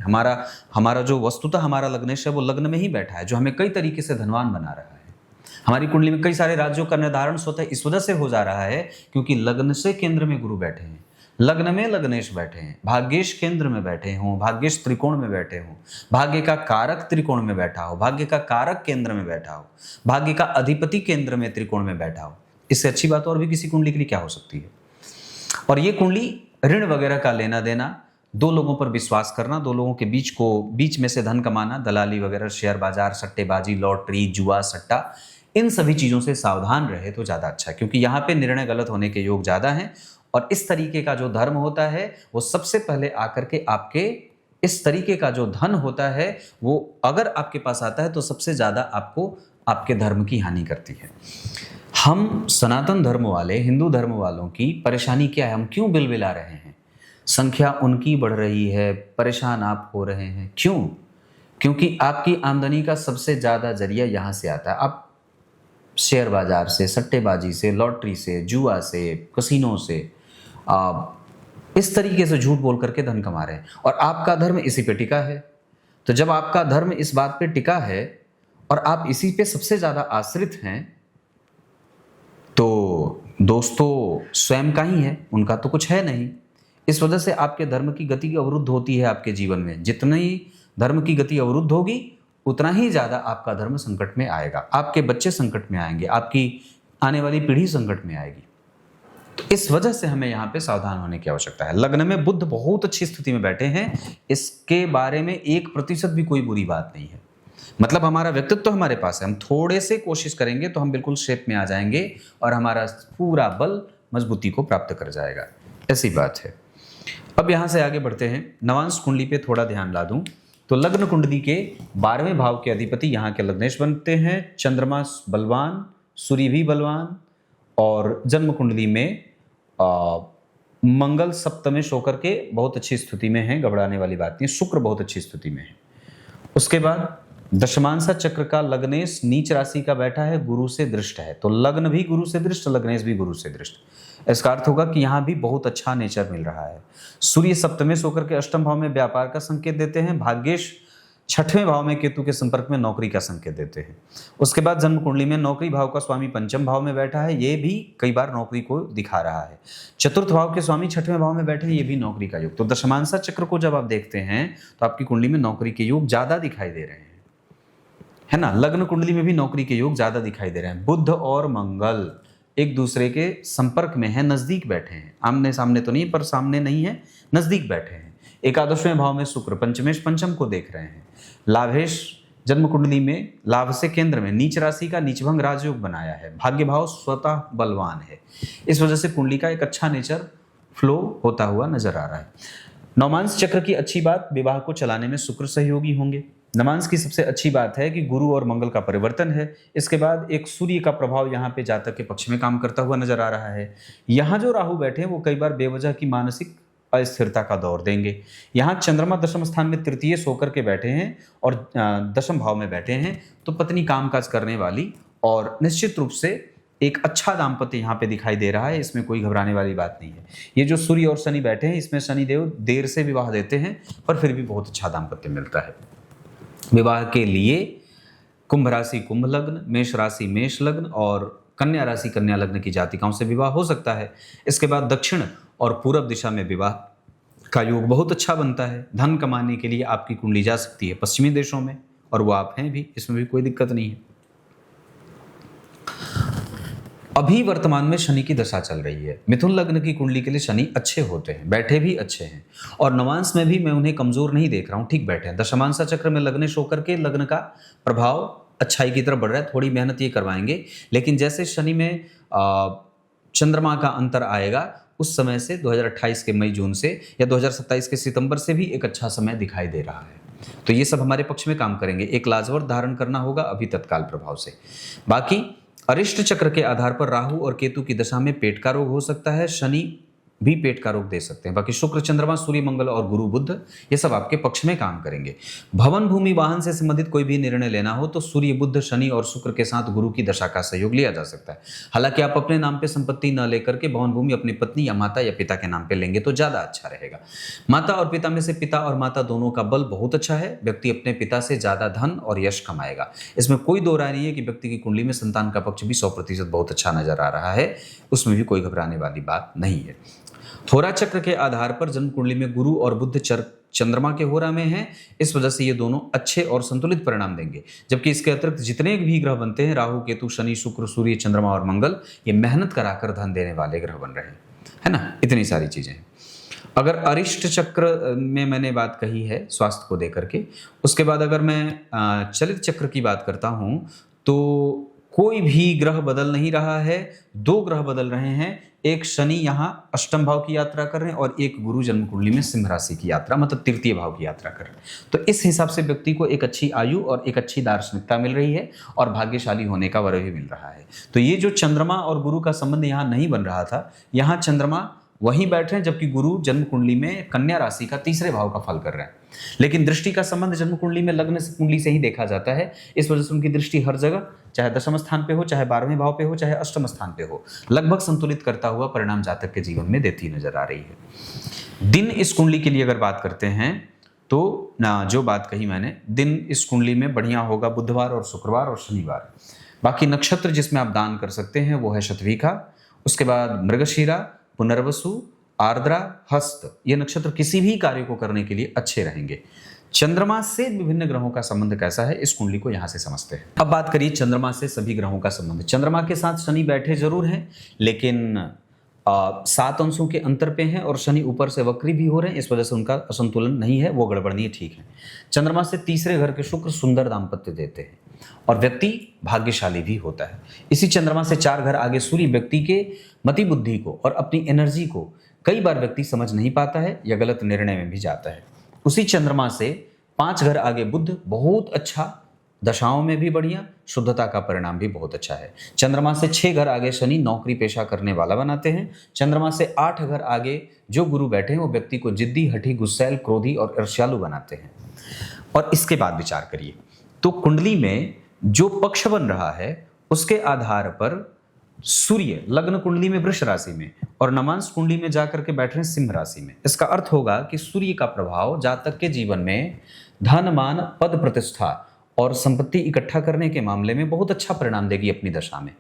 हमारा जो वस्तुतः हमारा लग्नेश है वो लग्न में ही बैठा है, जो हमें कई तरीके से धनवान बना रहा है। हमारी कुंडली में कई सारे राज्यों का निर्धारण स्वतः इस वजह से हो जा रहा है क्योंकि लग्न से केंद्र में गुरु बैठे हैं, लग्न में लग्नेश बैठे हैं, भाग्येश केंद्र में बैठे हों, भाग्येश त्रिकोण में बैठे हों, भाग्य का कारक त्रिकोण में बैठा हो, भाग्य का कारक केंद्र में बैठा हो, भाग्य का अधिपति केंद्र में त्रिकोण में बैठा हो। इससे अच्छी बात और भी किसी कुंडली के लिए क्या हो सकती है। और ये कुंडली ऋण वगैरह का लेना देना, दो लोगों पर विश्वास करना, दो लोगों के बीच में से धन कमाना, दलाली वगैरह, शेयर बाजार, सट्टेबाजी, लॉटरी, जुआ, सट्टा, इन सभी चीजों से सावधान रहे तो ज्यादा अच्छा है क्योंकि यहाँ पे निर्णय गलत होने के योग ज्यादा हैं। और इस तरीके का जो धर्म होता है वो सबसे पहले आकर के आपके इस तरीके का जो धन होता है वो अगर आपके पास आता है तो सबसे ज्यादा आपको आपके धर्म की हानि करती है। हम सनातन धर्म वाले, हिंदू धर्म वालों की परेशानी क्या है, हम क्यों बिलबिला रहे हैं? संख्या उनकी बढ़ रही है, परेशान आप हो रहे हैं, क्यों? क्योंकि आपकी आमदनी का सबसे ज्यादा जरिया यहां से आता है। आप शेयर बाजार से, सट्टेबाजी से, लॉटरी से, जुआ से, कसिनो से, इस तरीके से झूठ बोल करके धन कमा रहे हैं और आपका धर्म इसी पे टिका है। तो जब आपका धर्म इस बात पे टिका है और आप इसी पे सबसे ज्यादा आश्रित हैं तो दोस्तों स्वयं का ही है, उनका तो कुछ है नहीं। इस वजह से आपके धर्म की गति अवरुद्ध होती है आपके जीवन में। जितनी धर्म की गति अवरुद्ध होगी उतना ही ज्यादा आपका धर्म संकट में आएगा, आपके बच्चे संकट में आएंगे, आपकी आने वाली पीढ़ी संकट में आएगी। तो इस वजह से हमें यहाँ पे सावधान होने की आवश्यकता है। लग्न में बुध बहुत अच्छी स्थिति में बैठे हैं, इसके बारे में 1% भी कोई बुरी बात नहीं है। मतलब हमारा व्यक्तित्व तो हमारे पास है, हम थोड़े से कोशिश करेंगे तो हम बिल्कुल शेप में आ जाएंगे और हमारा पूरा बल मजबूती को प्राप्त कर जाएगा, ऐसी बात है। अब यहाँ से आगे बढ़ते हैं। नवांश कुंडली पे थोड़ा ध्यान ला दूं तो लग्न कुंडली के 12वें भाव के अधिपति यहाँ के लग्नेश बनते हैं। चंद्रमा बलवान, सूर्य भी बलवान और जन्म कुंडली में मंगल सप्तमेश होकर के बहुत अच्छी स्थिति में है, घबराने वाली बात नहीं। शुक्र बहुत अच्छी स्थिति में है। उसके बाद दशमांसा चक्र का लग्नेश नीच राशि का बैठा है, गुरु से दृष्ट है। तो लग्न भी गुरु से दृष्ट, लग्नेश भी गुरु से दृष्ट। इसका अर्थ होगा कि यहाँ भी बहुत अच्छा नेचर मिल रहा है। सूर्य सप्तमेश होकर के अष्टम भाव में व्यापार का संकेत देते हैं। भाग्येश 6वें भाव में केतु के संपर्क में नौकरी का संकेत देते हैं। उसके बाद जन्म कुंडली में नौकरी भाव का स्वामी पंचम भाव में बैठा है, ये भी कई बार नौकरी को दिखा रहा है। चतुर्थ भाव के स्वामी 6वें भाव में बैठे हैं, ये भी नौकरी का योग। तो दशमांसा चक्र को जब आप देखते हैं तो आपकी कुंडली में नौकरी के योग ज्यादा दिखाई दे रहे हैं, है ना। लग्न कुंडली में भी नौकरी के योग ज्यादा दिखाई दे रहे हैं। बुध और मंगल एक दूसरे के संपर्क में है, नजदीक बैठे हैं, आमने सामने तो नहीं पर सामने नहीं है, नजदीक बैठे हैं। एकादशवें भाव में शुक्र पंचमेश पंचम को देख रहे हैं। लाभेश जन्म कुंडली में लाभ से केंद्र में नीच राशि का नीचभंग राजयोग बनाया है। भाग्य भाव स्वतः बलवान है, इस वजह से कुंडली का एक अच्छा नेचर फ्लो होता हुआ नजर आ रहा है। नवमांश चक्र की अच्छी बात, विवाह को चलाने में शुक्र सहयोगी होंगे। नवमांश की सबसे अच्छी बात है कि गुरु और मंगल का परिवर्तन है। इसके बाद एक सूर्य का प्रभाव यहाँ पे जातक के पक्ष में काम करता हुआ नजर आ रहा है। यहाँ जो राहु बैठे हैं वो कई बार बेवजह की मानसिक अस्थिरता का दौर देंगे। यहाँ चंद्रमा दशम स्थान में तृतीय होकर के बैठे हैं और दशम भाव में बैठे हैं, तो पत्नी कामकाज करने वाली और निश्चित रूप से एक अच्छा दाम्पत्य यहाँ पे दिखाई दे रहा है। इसमें कोई घबराने वाली बात नहीं है। ये जो सूर्य और शनि बैठे हैं इसमें शनिदेव देर से विवाह देते हैं पर फिर भी बहुत अच्छा दाम्पत्य मिलता है। विवाह के लिए कुंभ राशि कुंभ लग्न, मेष राशि मेष लग्न और कन्या राशि कन्या लग्न की जातिकाओं से विवाह हो सकता है। इसके बाद दक्षिण और पूरब दिशा में विवाह का योग बहुत अच्छा बनता है। धन कमाने के लिए आपकी कुंडली जा सकती है पश्चिमी देशों में और वो आप हैं भी, इसमें भी कोई दिक्कत नहीं है। अभी वर्तमान में शनि की दशा चल रही है। मिथुन लग्न की कुंडली के लिए शनि अच्छे होते हैं, बैठे भी अच्छे हैं और नवांश में भी मैं उन्हें कमजोर नहीं देख रहा हूं, ठीक बैठे हैं। दशमांसा चक्र में लग्नेश होकर के लग्न का प्रभाव अच्छाई की तरफ बढ़ रहा है। थोड़ी मेहनत ये करवाएंगे, लेकिन जैसे शनि में चंद्रमा का अंतर आएगा उस समय से 2028 के मई जून से या 2027 के सितंबर से भी एक अच्छा समय दिखाई दे रहा है। तो ये सब हमारे पक्ष में काम करेंगे। एक लाजवर धारण करना होगा अभी तत्काल प्रभाव से। बाकी अरिष्ट चक्र के आधार पर राहु और केतु की दशा में पेट का रोग हो सकता है, शनि भी पेट का रोग दे सकते हैं। बाकी शुक्र, चंद्रमा, सूर्य, मंगल और गुरु, बुध ये सब आपके पक्ष में काम करेंगे। भवन, भूमि, वाहन से संबंधित कोई भी निर्णय लेना हो तो सूर्य, बुध, शनि और शुक्र के साथ गुरु की दशा का सहयोग लिया जा सकता है। हालांकि आप अपने नाम पे संपत्ति न लेकर के भवन भूमि अपनी पत्नी या माता या पिता के नाम पे लेंगे तो ज्यादा अच्छा रहेगा। माता और पिता में से पिता और माता दोनों का बल बहुत अच्छा है। व्यक्ति अपने पिता से ज्यादा धन और यश कमाएगा। इसमें कोई दो राय नहीं है कि व्यक्ति की कुंडली में संतान का पक्ष भी 100% बहुत अच्छा नजर आ रहा है, उसमें भी कोई घबराने वाली बात नहीं है। होरा चक्र के आधार पर जन्म कुंडली में गुरु और बुध चंद्रमा के होरा में हैं, इस वजह से ये दोनों अच्छे और संतुलित परिणाम देंगे। जबकि इसके अतिरिक्त जितने भी ग्रह बनते हैं, राहु, केतु, शनि, शुक्र, सूर्य, चंद्रमा और मंगल, ये मेहनत कराकर धन देने वाले ग्रह बन रहे हैं, है ना। इतनी सारी चीजें। अगर अरिष्ट चक्र में मैंने बात कही है स्वास्थ्य को देकर के, उसके बाद अगर मैं चलित चक्र की बात करता हूं तो कोई भी ग्रह बदल नहीं रहा है, दो ग्रह बदल रहे हैं। एक शनि यहाँ अष्टम भाव की यात्रा कर रहे हैं और एक गुरु जन्म कुंडली में सिंह राशि की यात्रा, मतलब तृतीय भाव की यात्रा कर रहे हैं। तो इस हिसाब से व्यक्ति को एक अच्छी आयु और एक अच्छी दार्शनिकता मिल रही है और भाग्यशाली होने का वर भी मिल रहा है। तो ये जो चंद्रमा और गुरु का संबंध यहाँ नहीं बन रहा था, यहाँ चंद्रमा वहीं बैठे हैं, जबकि गुरु जन्म कुंडली में कन्या राशि का तीसरे भाव का फल कर रहे हैं। लेकिन दृष्टि का संबंध जन्म कुंडली में लग्न से कुंडली से ही देखा जाता है। इस वजह से उनकी दृष्टि हर जगह, चाहे दशम स्थान पे हो, चाहे 12वें भाव पे हो, चाहे अष्टम स्थान पे हो, लगभग संतुलित करता हुआ परिणाम जातक के जीवन में देती नजर आ रही है। दिन इस कुंडली के लिए अगर बात करते हैं तो ना, जो बात कही मैंने, दिन इस कुंडली में बढ़िया होगा बुधवार और शुक्रवार और शनिवार। बाकी नक्षत्र जिसमें आप दान कर सकते हैं वो है शतभिखा, उसके बाद मृगशिरा, पुनर्वसु, आर्द्रा, हस्त। ये नक्षत्र किसी भी कार्य को करने के लिए अच्छे रहेंगे। चंद्रमा से विभिन्न ग्रहों का संबंध कैसा है, इस कुंडली को यहां से समझते हैं। अब बात करिए चंद्रमा से सभी ग्रहों का संबंध। चंद्रमा के साथ शनि बैठे जरूर हैं, लेकिन 7 अंशों के अंतर पे हैं और शनि ऊपर से वक्री भी हो रहे हैं, इस वजह से उनका असंतुलन नहीं है, वो गड़बड़ नहीं है, ठीक है। चंद्रमा से तीसरे घर के शुक्र सुंदर दाम्पत्य देते हैं और व्यक्ति भाग्यशाली भी होता है। इसी चंद्रमा से 4 घर आगे सूर्य व्यक्ति के मति बुद्धि को और अपनी एनर्जी को कई बार व्यक्ति समझ नहीं पाता है या गलत निर्णय में भी जाता है। उसी चंद्रमा से 5 घर आगे बुध बहुत अच्छा, दशाओं में भी बढ़िया, शुद्धता का परिणाम भी बहुत अच्छा है। चंद्रमा से 6 घर आगे शनि नौकरी पेशा करने वाला बनाते हैं। चंद्रमा से 8 घर आगे जो गुरु बैठे हैं वो व्यक्ति को जिद्दी, हठी, गुस्सैल, क्रोधी और ईर्ष्यालु बनाते हैं। और इसके बाद विचार करिए तो कुंडली में जो पक्ष बन रहा है उसके आधार पर सूर्य लग्न कुंडली में वृष राशि में और नवांश कुंडली में जाकर के बैठ रहे हैं सिंह राशि में। इसका अर्थ होगा कि सूर्य का प्रभाव जातक के जीवन में धन, मान, पद, प्रतिष्ठा और संपत्ति इकट्ठा करने के मामले में बहुत अच्छा परिणाम देगी अपनी दशा में।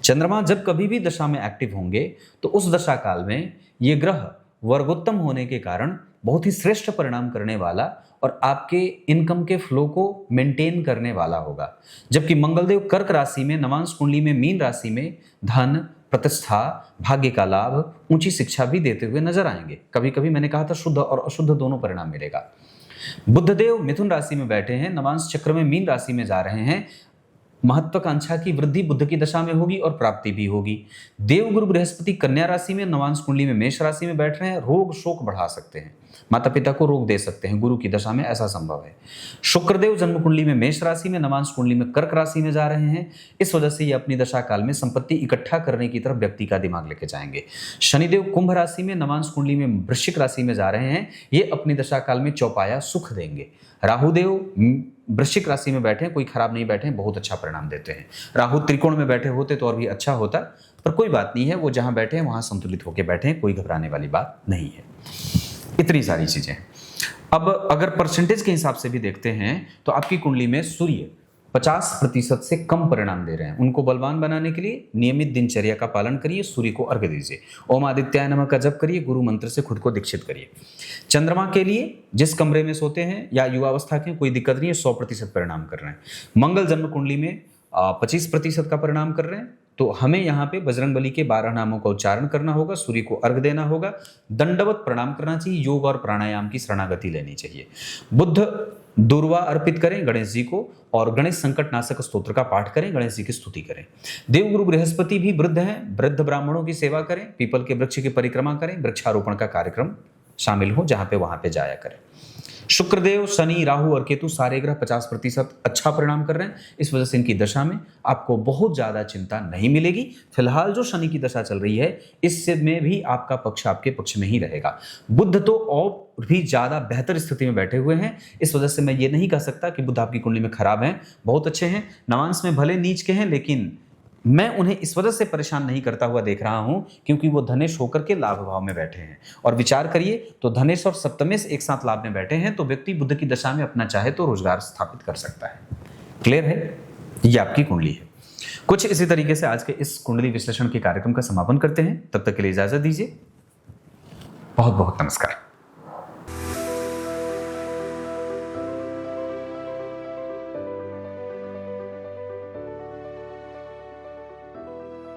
चंद्रमा जब कभी भी दशा में एक्टिव होंगे तो उस दशा काल में ये ग्रह वर्गोत्तम होने के कारण बहुत ही श्रेष्ठ परिणाम करने वाला और आपके इनकम के फ्लो को मेंटेन करने वाला होगा। जबकि मंगलदेव कर्क राशि में, नवांश कुंडली में, मीन राशि में धन, प्रतिष्ठा, भाग्य का लाभ, ऊंची शिक्षा भी देते हुए नजर आएंगे। कभी कभी मैंने कहा था शुद्ध और अशुद्ध दोनों परिणाम मिलेगा। बुधदेव मिथुन राशि में बैठे हैं, नवांश चक्र में मीन राशि में जा रहे हैं। महत्वाकांक्षा की वृद्धि बुध की दशा में होगी और प्राप्ति भी होगी। देव गुरु बृहस्पति कन्या राशि में, नवांश कुंडली में मेष राशि में बैठ रहे हैं। रोग शोक बढ़ा सकते हैं, माता पिता को रोग दे सकते हैं, गुरु की दशा में ऐसा संभव है। शुक्रदेव जन्म कुंडली में मेष राशि में, नवांश कुंडली में कर्क राशि में जा रहे हैं। इस वजह से ये अपनी दशा काल में संपत्ति इकट्ठा करने की तरफ व्यक्ति का दिमाग लेके जाएंगे। शनिदेव कुंभ राशि में, नवांश कुंडली में वृश्चिक राशि में जा रहे हैं। ये अपनी दशा काल में चौपाया सुख देंगे। राहुदेव वृश्चिक राशि में बैठे हैं, कोई खराब नहीं बैठे हैं, बहुत अच्छा परिणाम देते हैं। राहु त्रिकोण में बैठे होते तो और भी अच्छा होता, पर कोई बात नहीं है, वो जहां बैठे हैं वहां संतुलित होकर बैठे हैं, कोई घबराने वाली बात नहीं है। इतनी सारी चीजें। अब अगर परसेंटेज के हिसाब से भी देखते हैं तो आपकी कुंडली में सूर्य 50% से कम परिणाम दे रहे हैं। उनको बलवान बनाने के लिए नियमित दिनचर्या का पालन करिए, सूर्य को अर्घ्य दीजिए, ओम आदित्याय नमः का जप करिए, गुरु मंत्र से खुद को दीक्षित करिए। चंद्रमा के लिए जिस कमरे में सोते हैं या युवावस्था के, कोई दिक्कत नहीं है, 100% परिणाम कर रहे हैं। मंगल जन्म कुंडली में 25% का परिणाम कर रहे हैं। तो हमें यहाँ पे बजरंग बली के 12 नामों का उच्चारण करना होगा, सूर्य को अर्घ देना होगा, दंडवत प्रणाम करना चाहिए, योग और प्राणायाम की शरणागति लेनी चाहिए। बुद्ध दुर्वा अर्पित करें गणेश जी को और गणेश संकट नाशक स्तोत्र का पाठ करें, गणेश जी की स्तुति करें। देवगुरु बृहस्पति भी वृद्ध हैं, वृद्ध ब्राह्मणों की सेवा करें, पीपल के वृक्ष की परिक्रमा करें, वृक्षारोपण का कार्यक्रम शामिल हो जहां पे वहां पे जाया करें। शुक्रदेव, शनि, राहु और केतु सारे ग्रह 50% अच्छा परिणाम कर रहे हैं। इस वजह से इनकी दशा में आपको बहुत ज्यादा चिंता नहीं मिलेगी। फिलहाल जो शनि की दशा चल रही है, इससे में भी आपका पक्ष आपके पक्ष में ही रहेगा। बुध तो और भी ज्यादा बेहतर स्थिति में बैठे हुए हैं। इस वजह से मैं ये नहीं कह सकता कि बुध आपकी कुंडली में खराब हैं, बहुत अच्छे हैं। नवांश में भले नीच के हैं, लेकिन मैं उन्हें इस वजह से परेशान नहीं करता हुआ देख रहा हूं क्योंकि वो धनेश होकर के लाभ भाव में बैठे हैं। और विचार करिए तो धनेश और सप्तमेश एक साथ लाभ में बैठे हैं, तो व्यक्ति बुध की दशा में अपना चाहे तो रोजगार स्थापित कर सकता है। क्लियर है? ये आपकी कुंडली है। कुछ इसी तरीके से आज के इस कुंडली विश्लेषण के कार्यक्रम का समापन करते हैं। तब तक के लिए इजाजत दीजिए। बहुत बहुत नमस्कार।